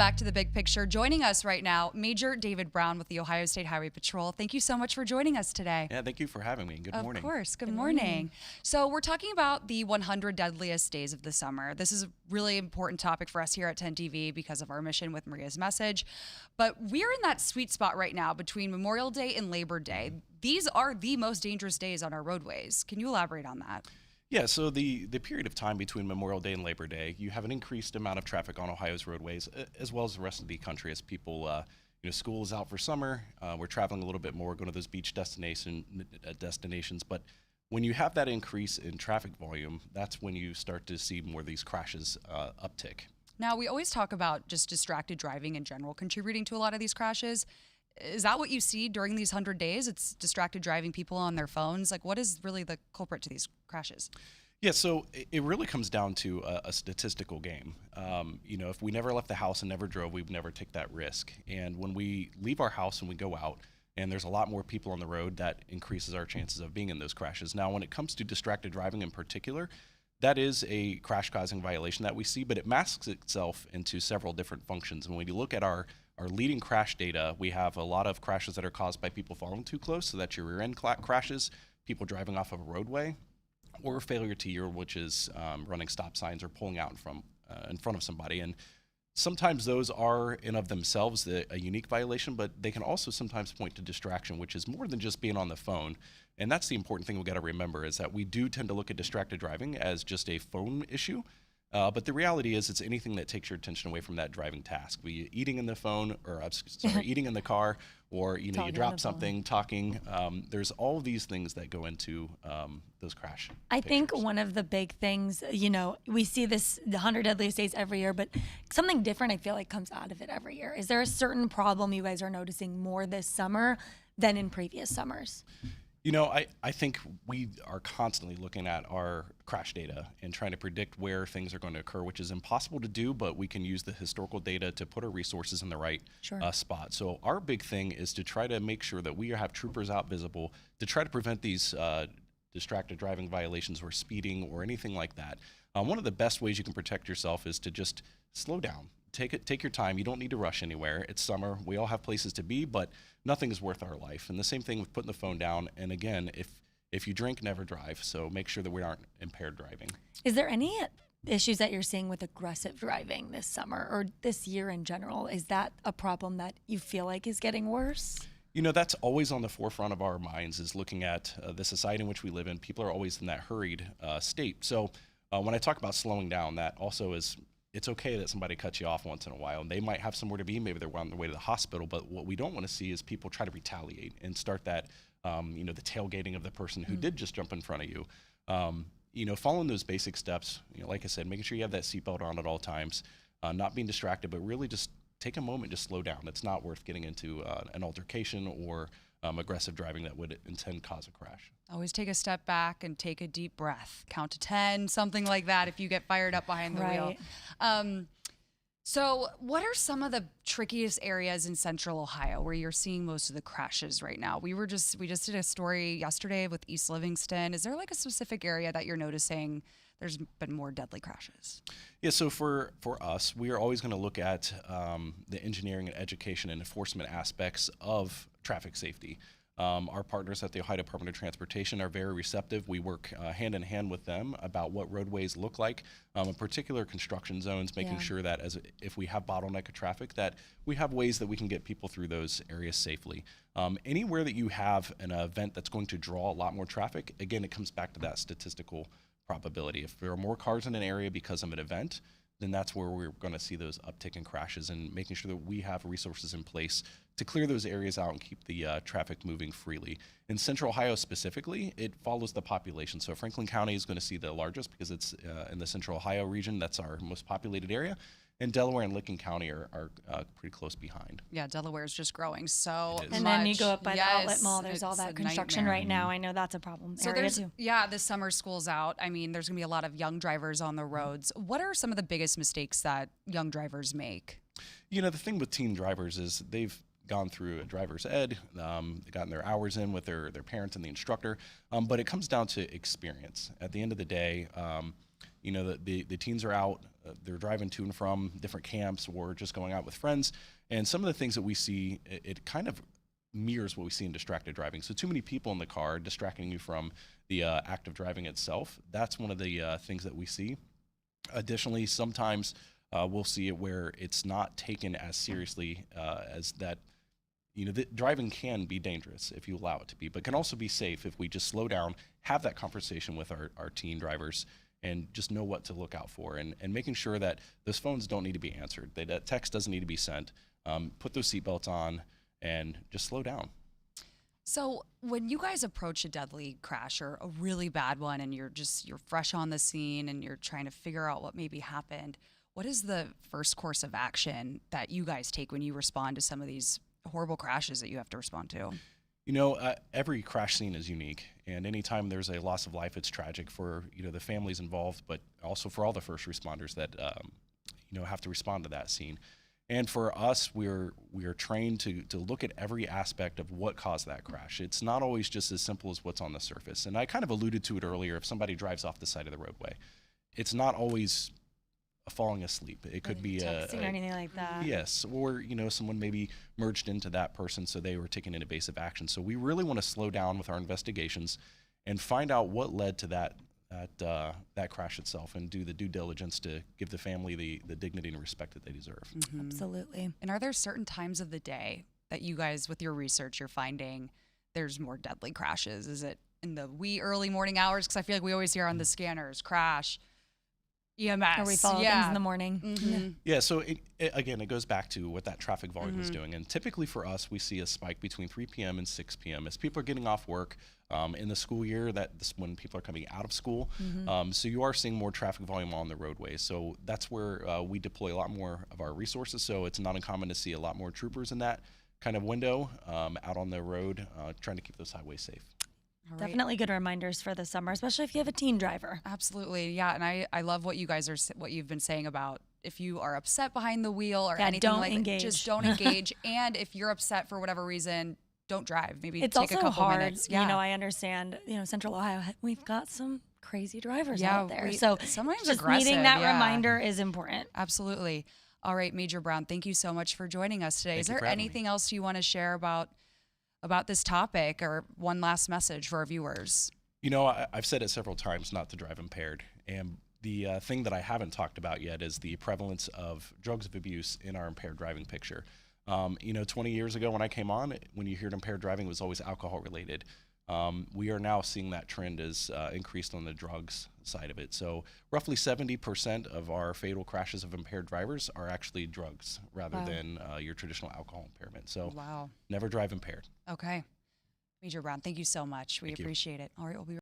back to The Big Picture. Joining us right now, Major David Brown with the Ohio State Highway Patrol. Thank you so much for joining us today. Yeah, thank you for having me. Good morning. Of course. Good morning. So we're talking about the 100 deadliest days of the summer. This is a really important topic for us here at 10 TV because of our mission with Maria's message. But we're in that sweet spot right now between Memorial Day and Labor Day. These are the most dangerous days on our roadways. Can you elaborate on that? Yeah, so the period of time between Memorial Day and Labor Day, you have an increased amount of traffic on Ohio's roadways, as well as the rest of the country, as people, school is out for summer. We're traveling a little bit more, going to those beach destinations. But when you have that increase in traffic volume, that's when you start to see more of these crashes uptick. Now, we always talk about just distracted driving in general contributing to a lot of these crashes. Is that what you see during these 100 days? It's distracted driving, people on their phones. Like, what is really the culprit to these crashes? Yeah, so it really comes down to a statistical game. If we never left the house and never drove, we'd never take that risk. And when we leave our house and we go out, and there's a lot more people on the road, that increases our chances of being in those crashes. Now, when it comes to distracted driving in particular, that is a crash-causing violation that we see, but it masks itself into several different functions. And when you look at our leading crash data, we have a lot of crashes that are caused by people following too close, so that's your rear end crashes, people driving off of a roadway, or failure to yield, which is running stop signs or pulling out in front of somebody. And sometimes those are in of themselves a unique violation, but they can also sometimes point to distraction, which is more than just being on the phone. And that's the important thing we got to remember, is that we do tend to look at distracted driving as just a phone issue. But the reality is, it's anything that takes your attention away from that driving task. Be it eating in the phone, or eating in the car, or you drop something, talking. There's all of these things that go into those crash pictures. I think one of the big things, we see the 100 deadliest days every year, but something different I feel like comes out of it every year. Is there a certain problem you guys are noticing more this summer than in previous summers? I think we are constantly looking at our crash data and trying to predict where things are going to occur, which is impossible to do, but we can use the historical data to put our resources in the right spot. So our big thing is to try to make sure that we have troopers out visible to try to prevent these distracted driving violations or speeding or anything like that. One of the best ways you can protect yourself is to just slow down. Take your time. You don't need to rush anywhere. It's summer. We all have places to be, but nothing is worth our life. And the same thing with putting the phone down. And again, if you drink, never drive. So make sure that we aren't impaired driving. Is there any issues that you're seeing with aggressive driving this summer or this year in general? Is that a problem that you feel like is getting worse? That's always on the forefront of our minds, is looking at the society in which we live in. People are always in that hurried state. So when I talk about slowing down, that also is, it's okay that somebody cuts you off once in a while, and they might have somewhere to be. Maybe they're on their way to the hospital, but what we don't want to see is people try to retaliate and start that, the tailgating of the person who did just jump in front of you. Following those basic steps, like I said, making sure you have that seatbelt on at all times, not being distracted, but really just take a moment to slow down. It's not worth getting into an altercation or aggressive driving that would intend cause a crash. Always take a step back and take a deep breath. Count to 10, something like that, if you get fired up behind the wheel. So what are some of the trickiest areas in Central Ohio where you're seeing most of the crashes right now? We just did a story yesterday with East Livingston. Is there like a specific area that you're noticing there's been more deadly crashes? Yeah, so for us, we are always going to look at the engineering and education and enforcement aspects of traffic safety. Our partners at the Ohio Department of Transportation are very receptive. We work hand in hand with them about what roadways look like, in particular construction zones, making sure that if we have bottleneck of traffic, that we have ways that we can get people through those areas safely. Anywhere that you have an event that's going to draw a lot more traffic, again, it comes back to that statistical probability. If there are more cars in an area because of an event, then that's where we're going to see those uptick in crashes, and making sure that we have resources in place to clear those areas out and keep the traffic moving freely. In Central Ohio specifically, it follows the population. So Franklin County is going to see the largest because it's in the Central Ohio region. That's our most populated area. And Delaware and Licking County are pretty close behind. Yeah, Delaware is just growing so much. And then you go up by the outlet mall, there's all that construction right now. I know that's a problem. So this summer school's out. I mean, there's going to be a lot of young drivers on the roads. What are some of the biggest mistakes that young drivers make? The thing with teen drivers is they've gone through a driver's ed, they've gotten their hours in with their parents and the instructor, but it comes down to experience. At the end of the day, You know, the teens are out, they're driving to and from different camps or just going out with friends. And some of the things that we see, it kind of mirrors what we see in distracted driving. So too many people in the car distracting you from the act of driving itself. That's one of the things that we see. Additionally, sometimes we'll see it where it's not taken as seriously as that. You know, driving can be dangerous if you allow it to be, but can also be safe if we just slow down, have that conversation with our teen drivers, and just know what to look out for, and making sure that those phones don't need to be answered, that text doesn't need to be sent. Put those seatbelts on and just slow down. So when you guys approach a deadly crash or a really bad one, and you're fresh on the scene and you're trying to figure out what maybe happened, what is the first course of action that you guys take when you respond to some of these horrible crashes that you have to respond to? You know, every crash scene is unique, and anytime there's a loss of life, it's tragic for, you know, the families involved, but also for all the first responders that you know, have to respond to that scene. And for us, we are trained to look at every aspect of what caused that crash. It's not always just as simple as what's on the surface. And I kind of alluded to it earlier. If somebody drives off the side of the roadway, it's not always falling asleep. It could be texting or anything like that. Yes, or, you know, someone maybe merged into that person, so they were taking an evasive action. So we really want to slow down with our investigations and find out what led to that crash itself, and do the due diligence to give the family the dignity and respect that they deserve. Mm-hmm. Absolutely. And are there certain times of the day that you guys, with your research, you're finding there's more deadly crashes? Is it in the wee early morning hours? Because I feel like we always hear on the scanners, crash, EMS. Or we follow things in the morning. Mm-hmm. Yeah, so it goes back to what that traffic volume is doing. And typically for us, we see a spike between 3 p.m. and 6 p.m. as people are getting off work in the school year. That's when people are coming out of school. So you are seeing more traffic volume on the roadway. So that's where we deploy a lot more of our resources. So it's not uncommon to see a lot more troopers in that kind of window out on the road, trying to keep those highways safe. All right. Definitely good reminders for the summer, especially if you have a teen driver. Absolutely. Yeah. And I love what what you've been saying about if you are upset behind the wheel or anything don't like engage. that, just don't engage. And if you're upset for whatever reason, don't drive. Maybe It's take also a couple hard. minutes. You know, I understand, you know, Central Ohio, we've got some crazy drivers out there. So So sometimes just aggressive, needing that yeah. reminder is important. Absolutely. All right, Major Brown, thank you so much for joining us today. Thank Is you there for having me. anything else you want to share about this topic, or one last message for our viewers? You know, I've said it several times not to drive impaired. And the thing that I haven't talked about yet is the prevalence of drugs of abuse in our impaired driving picture. You know, 20 years ago when I came on, when you heard impaired driving, it was always alcohol related. We are now seeing that trend is increased on the drugs side of it. So roughly 70% of our fatal crashes of impaired drivers are actually drugs rather than your traditional alcohol impairment. So Wow. never drive impaired. Okay. Major Brown, thank you so much. We Thank you. appreciate it. All right, we'll be